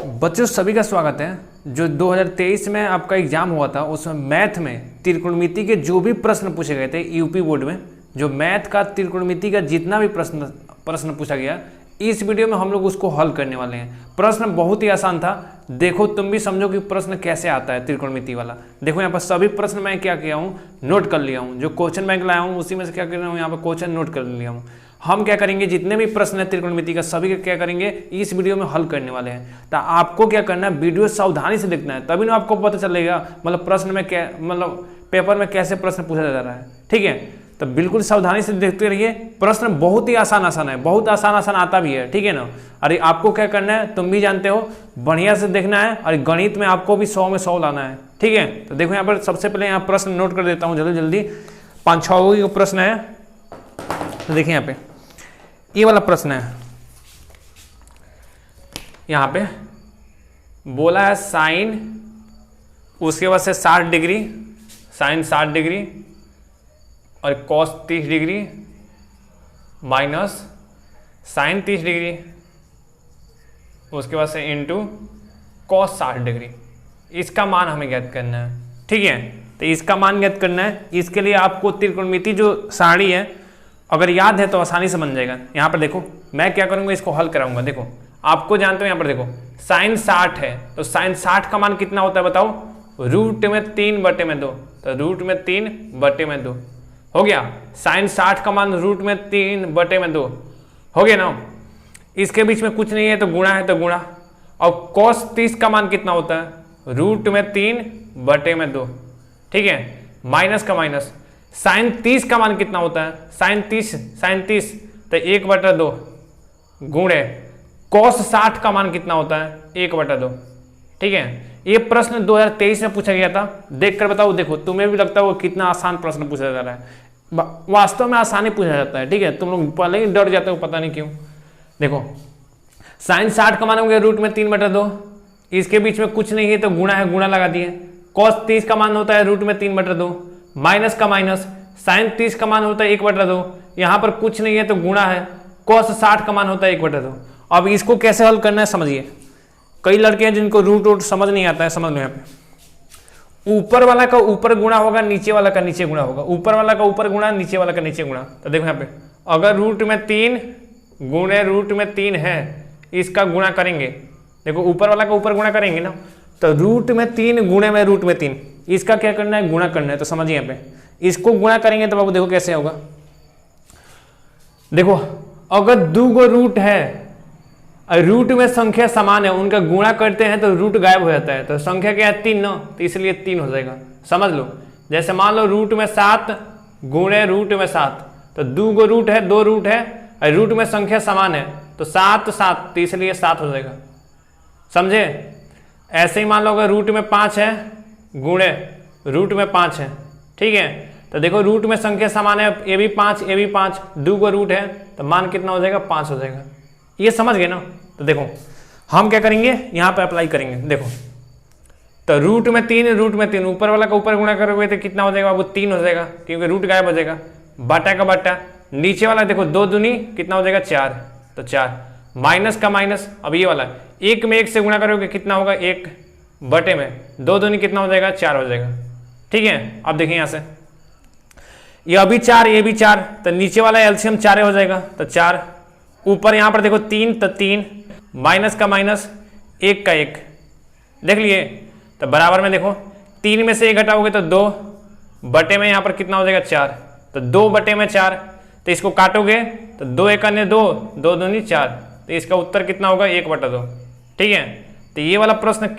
बच्चों सभी का स्वागत है। जो 2023 में आपका एग्जाम हुआ था उसमें मैथ में त्रिकोणमिति के जो भी प्रश्न पूछे गए थे यूपी बोर्ड में, जो मैथ का त्रिकोणमिति का जितना भी प्रश्न पूछा गया, इस वीडियो में हम लोग उसको हल करने वाले हैं। प्रश्न बहुत ही आसान था। देखो तुम भी समझो कि प्रश्न कैसे आता है त्रिकोणमिति वाला। देखो यहाँ पर सभी प्रश्न मैं क्या किया हूँ, नोट कर लिया हूँ। जो क्वेश्चन बैंक लाया हूँ उसी में से क्या कर रहा हूँ, यहाँ पर क्वेश्चन नोट कर लिया हूँ। हम क्या करेंगे, जितने भी प्रश्न है त्रिकोणमिति का सभी का क्या करेंगे, इस वीडियो में हल करने वाले हैं। तो आपको क्या करना है, वीडियो सावधानी से देखना है, तभी ना आपको पता चलेगा मतलब प्रश्न में क्या, मतलब पेपर में कैसे प्रश्न पूछा जा रहा है। ठीक है, तो बिल्कुल सावधानी से देखते रहिए। प्रश्न बहुत ही आसान है, बहुत आसान आता भी है। ठीक है ना। अरे आपको क्या करना है, तुम भी जानते हो, बढ़िया से देखना है और गणित में आपको भी 100 में 100 लाना है। ठीक है, तो देखो यहाँ पर सबसे पहले यहाँ प्रश्न नोट कर देता हूँ जल्दी 5-6 प्रश्न है। तो देखिए यहाँ पे ये वाला प्रश्न है, यहाँ पे बोला है साइन, उसके बाद से 60 डिग्री, साइन 60 डिग्री और cos 30 degree minus sine 30 degree, उसके बाद से इंटू कॉस 60 डिग्री। इसका मान हमें ज्ञात करना है। ठीक है, तो इसका मान ज्ञात करना है। इसके लिए आपको त्रिकोणमिति जो सारणी है अगर याद है तो आसानी से बन जाएगा। यहाँ पर देखो मैं क्या करूँगा, इसको हल कराऊंगा। देखो आपको जानते हो, यहाँ पर देखो साइन 60 है तो साइन 60 का मान कितना होता है बताओ, रूट में 3/2, तो रूट में 3/2 हो गया। साइन 60 का मान रूट में 3/2 हो गया ना। इसके बीच में कुछ नहीं है तो गुणा है तो गुणा। और कॉस 30 का मान कितना होता है, रूट में 3/2। ठीक है, माइनस का माइनस। साइन 30 का मान कितना होता है, साइन 30 तो 1/2 गुणे कॉस 60 का मान कितना होता है, 1/2। ठीक है, ये प्रश्न 2023 में पूछा गया था। देख कर बताओ, देखो तुम्हें भी लगता है कितना आसान प्रश्न पूछा जा रहा है। वास्तव में आसानी पूछा जाता है। ठीक है, तुम लोग पहले ही डर जाते हो, पता नहीं क्यों। देखो साइन 60 का मान हो गया रूट में 3/2, इसके बीच में कुछ नहीं है तो गुणा है, गुणा लगा दिए। कॉस 30 का मान होता है रूट में 3/2, माइनस का माइनस, साइन 30 का मान होता है 1/2, यहाँ पर कुछ नहीं है तो गुणा है, कॉस 60 का मान होता है 1/2। अब इसको कैसे हल करना है समझिए। कई लड़के हैं जिनको रूट समझ नहीं आता है, समझ लो। यहाँ पे ऊपर वाला का ऊपर गुणा होगा, नीचे वाला का नीचे गुणा होगा, ऊपर वाला का ऊपर गुणा, नीचे वाला का नीचे गुणा। तो देखो यहाँ पे अगर रूट में 3 गुणे रूट में 3 है, इसका गुणा करेंगे। देखो ऊपर वाला का ऊपर गुणा करेंगे ना, तो रूट में 3 गुणे में रूट में 3, इसका क्या करना है, गुणा करना है। तो समझिए यहाँ पे इसको गुणा करेंगे तो बाबू देखो कैसे होगा। देखो अगर 2 रूट है और रूट में संख्या समान है, उनका गुणा करते हैं तो रूट गायब हो जाता है। तो संख्या क्या है, 3 ना, तो इसलिए 3 हो जाएगा। समझ लो, जैसे मान लो रूट में 7 गुणे रूट में 7, तो 2 रूट है, 2 रूट है और रूट में संख्या समान है तो 7 7, तो इसलिए 7 हो जाएगा। समझे। ऐसे ही मान लो अगर रूट में 5 है गुणे रूट में 5 है। ठीक है, तो देखो रूट में संख्या समान है, ये भी 5 ये भी 5, 2 रूट है तो मान कितना हो जाएगा, 5 हो जाएगा। ये समझ गए ना। तो देखो हम क्या करेंगे, यहाँ पे अप्लाई करेंगे। देखो तो रूट में 3 ऊपर वाला का ऊपर गुणा करोगे तो कितना हो जाएगा बाबू, 3 हो जाएगा, क्योंकि रूट गायब हो जाएगा। बाटा का बाटा, नीचे वाला देखो 2 दूनी कितना हो जाएगा, 4, तो 4 माइनस का माइनस। अब ये वाला 1 में 1 से गुणा करोगे कितना होगा, 1/2 में 2 दूनी कितना हो जाएगा, 4 हो जाएगा। ठीक है, अब देखिए यहाँ से ये अभी 4 ये भी 4, तो नीचे वाला एलसीएम 4 हो जाएगा, तो 4। ऊपर यहाँ पर देखो 3 तो 3, माइनस का माइनस, 1 का 1, देख लिए। तो बराबर में देखो 3 में से 1 घटाओगे तो 2/, में यहाँ पर कितना हो जाएगा, 4, तो 2/4। तो इसको काटोगे तो 2 1 2, 2 दूनी 4, तो इसका उत्तर कितना होगा, 1/2। ठीक है, तो ये वाला प्रश्न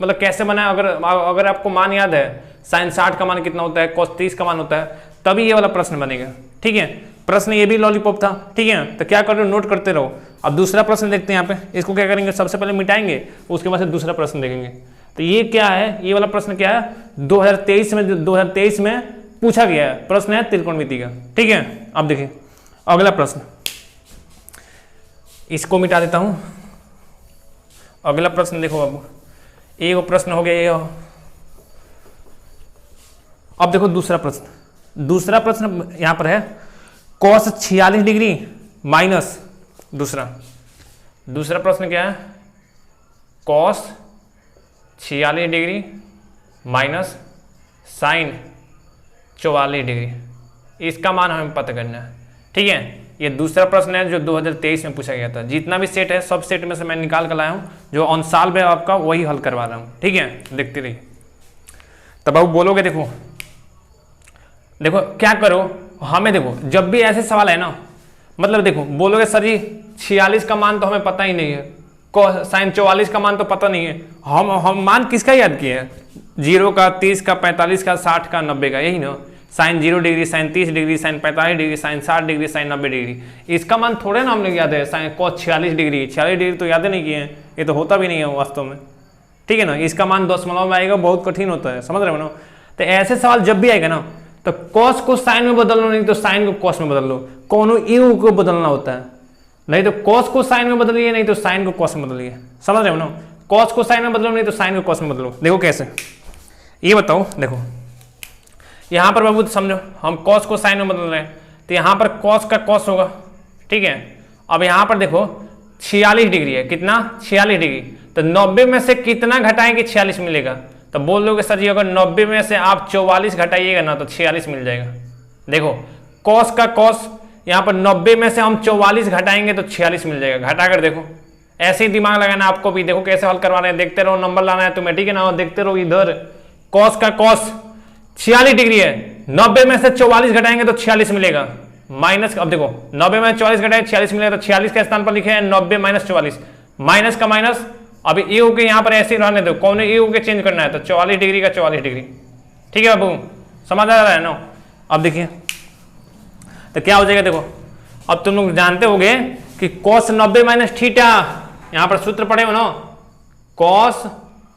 मतलब कैसे बना है, अगर आपको मान याद है, साइन 60 का मान कितना होता है, कॉस 30 का मान होता है, तभी ये वाला प्रश्न बनेगा। ठीक है, प्रश्न ये भी लॉलीपॉप था। ठीक है, तो क्या कर रहे हो, नोट करते रहो। अब दूसरा प्रश्न देखते हैं। यहाँ पे इसको क्या करेंगे, सबसे पहले मिटाएंगे, उसके बाद से दूसरा प्रश्न देखेंगे। तो ये क्या है, ये वाला प्रश्न क्या है, 2023 में पूछा गया है, प्रश्न है त्रिकोणमिति का। ठीक है, अब देखिए अगला प्रश्न, इसको मिटा देता हूं। अगला प्रश्न देखो बाबू, एक प्रश्न हो गया ये। अब देखो दूसरा प्रश्न यहां पर है, कॉस 46 डिग्री माइनस दूसरा प्रश्न क्या है, cos 46 degree minus sine 44 degree. इसका मान हमें पता करना है। ठीक है, ये दूसरा प्रश्न है जो 2023 में पूछा गया था। जितना भी सेट है सब सेट में से मैं निकाल कर लाया हूँ, जो ऑन साल में आपका वही हल करवा रहा हूँ। ठीक है, देखते रहिए। तब आप बोलोगे देखो देखो क्या करो, हमें देखो जब भी ऐसे सवाल है ना, मतलब देखो बोलोगे सर जी 46 का मान तो हमें पता ही नहीं है, साइन 44 का मान तो पता नहीं है। हम मान किसका याद किए हैं? 0 का, 30 का, 45 का, 60 का, 90 का, यही ना। Sine 0 degree, sine 30 degree, sine 45 degree, sine 60 degree, sine 90 degree. इसका मान थोड़े ना हम लोग याद है। साइन कॉस 46 डिग्री, 46 डिग्री तो याद नहीं किए हैं, ये तो होता भी नहीं है वास्तव में। ठीक है ना, इसका मान दशमलव में आएगा, बहुत कठिन होता है, समझ रहे हो ना। तो ऐसे सवाल जब भी आएगा ना, तो कॉस को साइन में बदल लो, नहीं तो साइन को कॉस में बदल लो। कोनो यू को बदलना होता है, नहीं तो कॉस को साइन में बदलिए, नहीं तो साइन को कॉस में बदलिए। समझ रहे हो ना, कॉस को साइन में बदलो, नहीं तो साइन को कॉस में बदलो। देखो कैसे, ये बताओ। देखो यहां पर बाबू समझो, हम कॉस को साइन में बदल रहे हैं, तो यहां पर कॉस का कॉस होगा। ठीक है, अब यहां पर देखो 46 डिग्री है, कितना? 46 डिग्री। तो 90 में से कितना घटाएंगे 46 मिलेगा? तो बोल दोगे सर जी अगर 90 में से आप 44 घटाइएगा ना तो 46 मिल जाएगा। देखो कॉस का कॉस, यहाँ पर 90 में से हम 44 घटाएंगे तो 46 मिल जाएगा। घटा कर देखो, ऐसे ही दिमाग लगाना आपको भी। देखो कैसे हल करवा रहे हैं, देखते रहो, नंबर लाना है तुम्हें। ठीक है ना, देखते रहो इधर। कॉस का कॉस 46 डिग्री है, 90 में से 44 घटाएंगे तो 46 मिलेगा। माइनस, अब देखो 90 में 44 घटाए 46 मिलेगा, तो 46 के स्थान पर लिखे हैं 90 माइनस 44, माइनस का माइनस। अभी ए के यहाँ पर ऐसे ही रहने दो, कौन ए के चेंज करना है, तो 44 डिग्री का 44 डिग्री। ठीक है बाबू, समझ आ रहा है ना। अब देखिए तो क्या हो जाएगा, देखो अब तुम लोग जानते होगे कि cos 90 माइनस थीटा, यहां पर सूत्र पढ़े हो ना, cos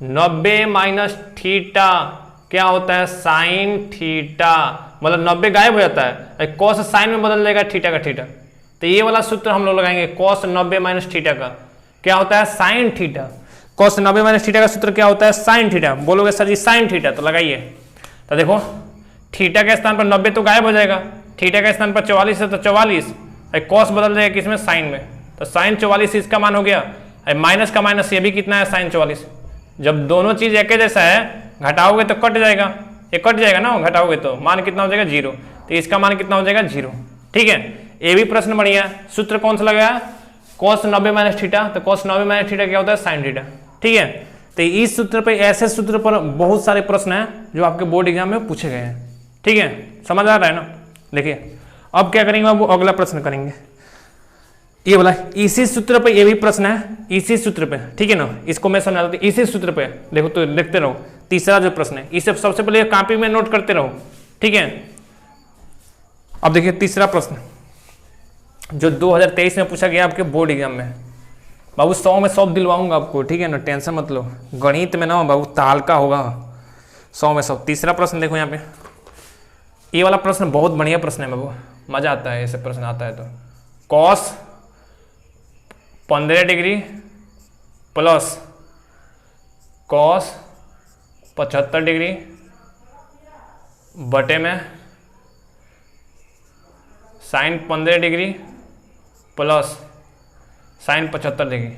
90 माइनस थीटा क्या होता है? Sine theta. मतलब 90 गायब हो जाता है, cos साइन में बदल जाएगा थीटा का थीटा। तो ये वाला सूत्र हम लोग लगाएंगे, cos 90 माइनस थीटा का क्या होता है? Sine theta. cos 90 minus theta का सूत्र क्या होता है? Sine theta. बोलोगे सर जी साइन थीटा, तो लगाइए। तो देखो थीटा के स्थान पर 90 तो गायब हो जाएगा, थीटा के स्थान पर 44 है तो 44, कॉस बदल जाएगा किसमें? साइन में। तो साइन 44 इसका मान हो गया, माइनस का माइनस ये भी कितना है? साइन 44। जब दोनों चीज एक जैसा है, घटाओगे तो कट जाएगा, ये कट जाएगा ना, घटाओगे तो मान कितना हो जाएगा? 0। तो इसका मान कितना हो जाएगा? 0। ठीक है, ये भी प्रश्न बढ़िया। सूत्र कौन सा लगाया? cos 90 minus theta. तो cos 90 माइनस थीटा क्या होता है? Sine theta. ठीक है, तो इस सूत्र पे, ऐसे सूत्र पर बहुत सारे प्रश्न हैं जो आपके बोर्ड एग्जाम में पूछे गए हैं। ठीक है, समझ आ रहा है ना। देखिए अब क्या करेंगे, वो अगला प्रश्न करेंगे, ये बोला इसी सूत्र पे, ये भी प्रश्न है इसी सूत्र पे। ठीक है ना, इसको मैं समझा देता हूं, इसी सूत्र पे। देखो तो देखते रहो, तीसरा जो प्रश्न है इसे सबसे पहले कॉपी में नोट करते रहो। ठीक है, अब देखिए तीसरा प्रश्न जो 2023 में पूछा गया आपके बोर्ड एग्जाम में। बाबू 100 में 100 दिलवाऊंगा आपको। ठीक है ना, टेंशन मत लो। गणित में ना बाबू तालका होगा, 100 में 100। तीसरा प्रश्न देखो यहाँ पे, ये वाला प्रश्न बहुत बढ़िया प्रश्न है बाबू, मजा आता है ऐसे प्रश्न आता है तो। cos 15 degree plus cos 75 degree बटे में sine 15 degree plus sine 75 degree.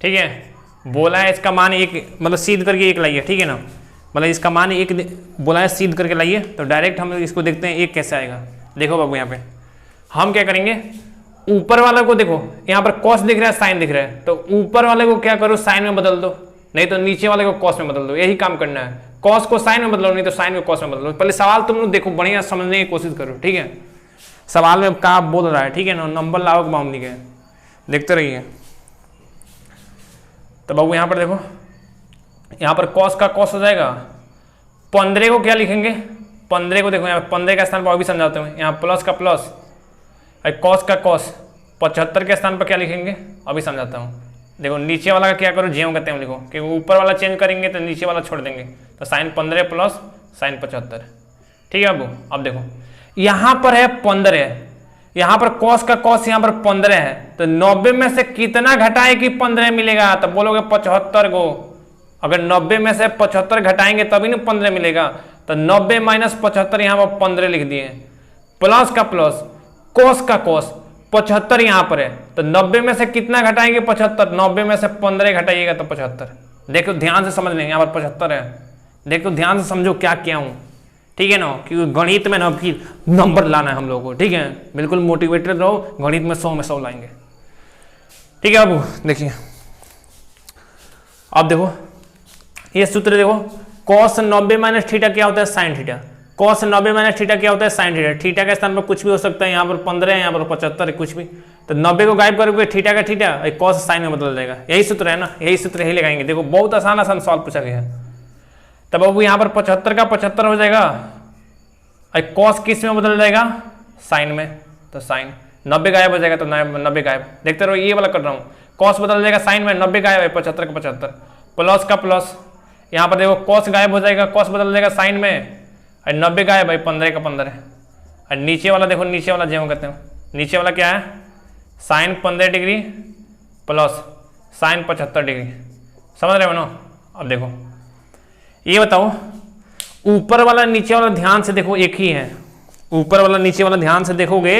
ठीक है, बोला है इसका मान एक, मतलब सीध करके एक लाइए। ठीक है ना, मतलब इसका मान एक बोला है सीध करके लाइए, तो डायरेक्ट हम इसको देखते हैं एक कैसे आएगा। देखो बाबू यहाँ पे हम क्या करेंगे, ऊपर वाला को देखो, यहाँ पर कॉस दिख रहा है, साइन दिख रहा है, तो ऊपर वाले को क्या करो, साइन में बदल दो, नहीं तो नीचे वाले को कॉस में बदल दो। यही काम करना है, कॉस को साइन में बदलो, नहीं तो साइन को कॉस में बदलो। पहले सवाल तुम लोग देखो, बढ़िया समझने की कोशिश करो। ठीक है, सवाल में क्या बोल रहा है। ठीक है ना, नंबर लाओ के मामले के देखते रहिए। तो बाबू यहाँ पर देखो, यहाँ पर कॉस का कॉस हो जाएगा। 15 को क्या लिखेंगे, 15 को देखो यहाँ 15 के स्थान पर अभी समझाते हैं, यहाँ प्लस का प्लस, कॉस का कॉस। 75 के स्थान पर क्या लिखेंगे, अभी समझाता हूँ। देखो नीचे वाला का क्या करो, ज्यों कहते हैं लिखो, क्योंकि ऊपर वाला चेंज करेंगे तो नीचे वाला छोड़ देंगे। तो साइन 15 प्लस साइन 75। ठीक है बाबू, अब देखो यहाँ पर है 15, यहाँ पर कॉस का कॉस यहाँ पर 15 है, तो 90 में से कितना घटाए कि 15 मिलेगा, तो बोलोगे 75 को। अगर 90 में से 75 घटाएंगे तभी ना 15 मिलेगा, तो 90 माइनस 75 यहाँ पर 15 लिख दिए, प्लस का प्लस, कोस का कोस। 75 यहाँ पर है, तो 90 में से कितना घटाएंगे 75, 90 में से 15 घटाइएगा तो 75। देखो ध्यान से समझ लेंगे, यहाँ पर 75 है, देखो ध्यान से समझो क्या किया हूँ, ठीक है ना, क्योंकि गणित में ना फिर नंबर लाना है हम लोगों को, ठीक है, बिल्कुल मोटिवेटेड रहो, गणित में 100 में 100 लाएंगे, ठीक है। अब देखिए, अब देखो ये सूत्र देखो, cos 90 माइनस थीटा क्या होता है sin theta, cos 90 minus theta क्या होता है sin थीटा, थीटा के स्थान पर कुछ भी हो सकता है, यहाँ पर 15 है, यहाँ पर 75 है, कुछ भी, तो 90 को गायब करोगे थीटा का थीटा, cos sin में बदल जाएगा, यही सूत्र है ना, यही सूत्र यही लगाएंगे। देखो बहुत आसान आसान सवाल पूछा गया है। तब अब यहाँ पर 75 का 75 हो जाएगा, cos किस में बदल जाएगा sin में, तो sin, 90 गायब हो जाएगा तो 90 गायब, देखते रहो ये वाला कर रहा हूँ, cos बदल जाएगा sin में, 90 गायब है, 75 का 75, प्लस का प्लस, यहाँ पर देखो cos गायब हो जाएगा, cos बदल जाएगा sin में, 90 गायब है, 15 का 15 है, और नीचे वाला देखो, नीचे वाला जो कहते हैं, नीचे वाला क्या है sin 15 degree plus sin 75 degree, समझ रहे हो ना। अब देखो ये बताओ, ऊपर वाला नीचे वाला ध्यान से देखो एक ही है, ऊपर वाला नीचे वाला ध्यान से देखोगे,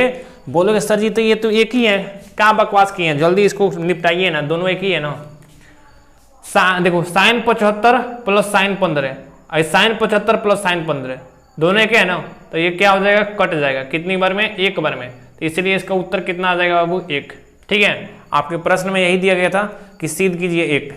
बोलोगे सर जी तो ये तो एक ही है, क्या बकवास किए हैं, जल्दी इसको निपटाइए ना, दोनों एक ही है ना। देखो sin 75 plus sin 15, sin 75 plus sin 15 दोनों एक है ना, तो ये क्या हो जाएगा, कट जाएगा, कितनी बार में, एक बार में, तो इसलिए इसका उत्तर कितना आ जाएगा बाबू, 1, ठीक है। आपके प्रश्न में यही दिया गया था कि सिद्ध कीजिए 1।